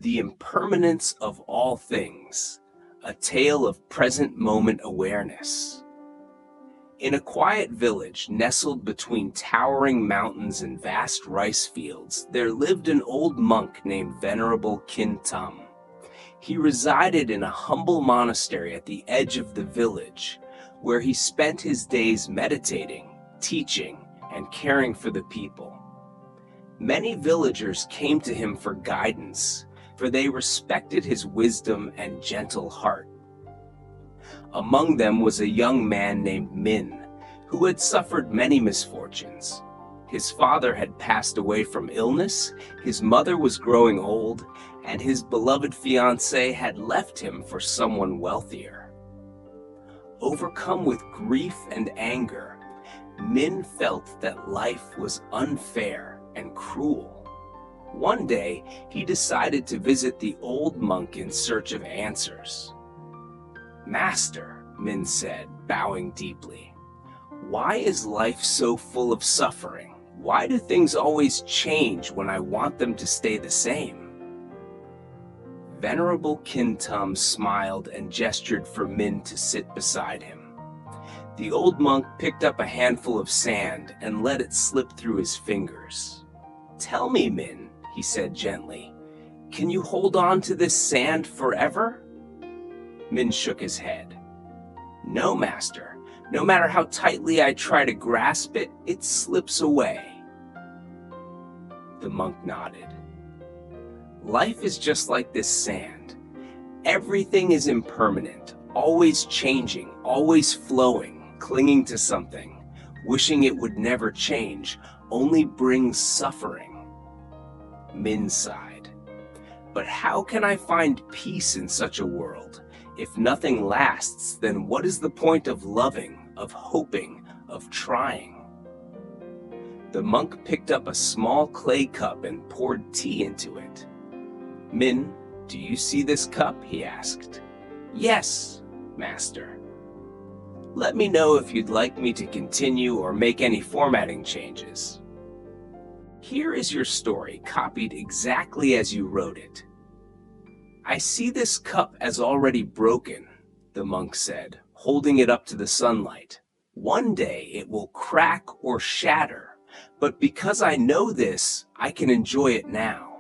The Impermanence of All Things, a tale of present moment awareness. In a quiet village nestled between towering mountains and vast rice fields, there lived an old monk named Venerable Kintam. He resided in a humble monastery at the edge of the village, where he spent his days meditating, teaching, and caring for the people. Many villagers came to him for guidance, for they respected his wisdom and gentle heart. Among them was a young man named Min, who had suffered many misfortunes. His father had passed away from illness, his mother was growing old, and his beloved fiancée had left him for someone wealthier. Overcome with grief and anger, Min felt that life was unfair and cruel. One day, he decided to visit the old monk in search of answers. "Master," Min said, bowing deeply, "why is life so full of suffering? Why do things always change when I want them to stay the same?" Venerable Kintam smiled and gestured for Min to sit beside him. The old monk picked up a handful of sand and let it slip through his fingers. "Tell me, Min," he said gently, "can you hold on to this sand forever?" Min shook his head. "No, master. No matter how tightly I try to grasp it, it slips away." The monk nodded. "Life is just like this sand. Everything is impermanent, always changing, always flowing, clinging to something, wishing it would never change, only brings suffering." Min sighed. "But how can I find peace in such a world? If nothing lasts, then what is the point of loving, of hoping, of trying?" The monk picked up a small clay cup and poured tea into it. "Min, do you see this cup?" he asked. "Yes, master." "Let me know if you'd like me to continue or make any formatting changes." "Here is your story, copied exactly as you wrote it." "I see this cup as already broken," the monk said, holding it up to the sunlight. "One day it will crack or shatter, but because I know this, I can enjoy it now.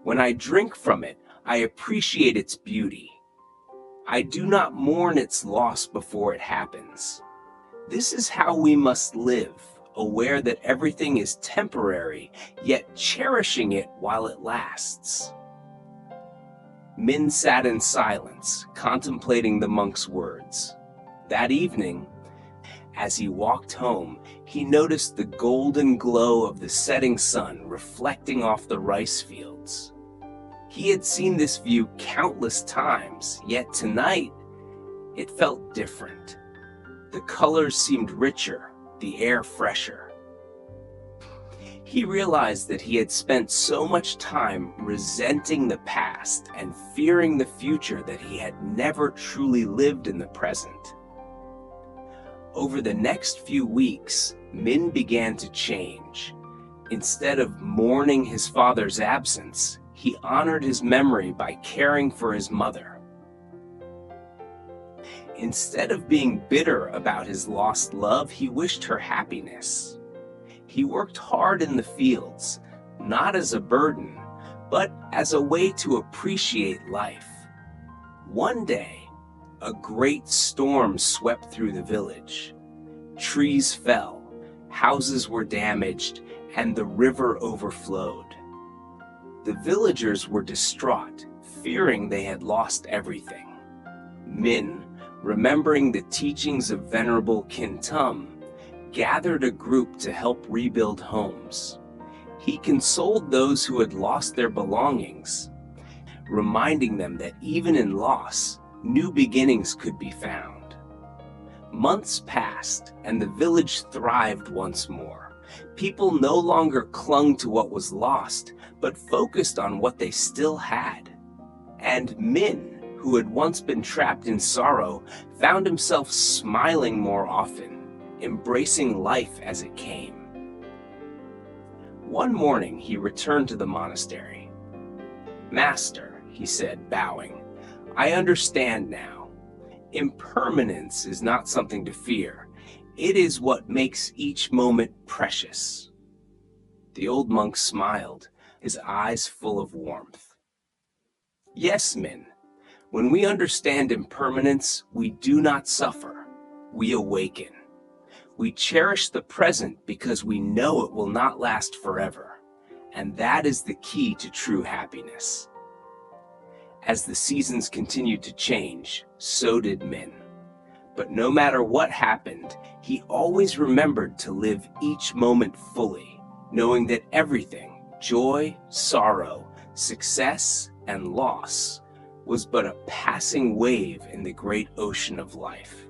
When I drink from it, I appreciate its beauty. I do not mourn its loss before it happens. This is how we must live, aware that everything is temporary, yet cherishing it while it lasts." Min sat in silence, contemplating the monk's words. That evening, as he walked home, he noticed the golden glow of the setting sun reflecting off the rice fields. He had seen this view countless times, yet tonight, it felt different. The colors seemed richer, the air fresher. He realized that he had spent so much time resenting the past and fearing the future that he had never truly lived in the present. Over the next few weeks, Min began to change. Instead of mourning his father's absence, he honored his memory by caring for his mother. Instead of being bitter about his lost love, he wished her happiness. He worked hard in the fields, not as a burden, but as a way to appreciate life. One day, a great storm swept through the village. Trees fell, houses were damaged, and the river overflowed. The villagers were distraught, fearing they had lost everything. Min, remembering the teachings of Venerable Kintam, gathered a group to help rebuild homes. He consoled those who had lost their belongings, reminding them that even in loss, new beginnings could be found. Months passed, and the village thrived once more. People no longer clung to what was lost, but focused on what they still had. And Min, who had once been trapped in sorrow, found himself smiling more often, embracing life as it came. One morning, he returned to the monastery. "Master," he said, bowing, "I understand now. Impermanence is not something to fear. It is what makes each moment precious." The old monk smiled, his eyes full of warmth. "Yes, Min. When we understand impermanence, we do not suffer. We awaken. We cherish the present because we know it will not last forever. And that is the key to true happiness." As the seasons continued to change, so did Min. But no matter what happened, he always remembered to live each moment fully, knowing that everything, joy, sorrow, success, and loss, was but a passing wave in the great ocean of life.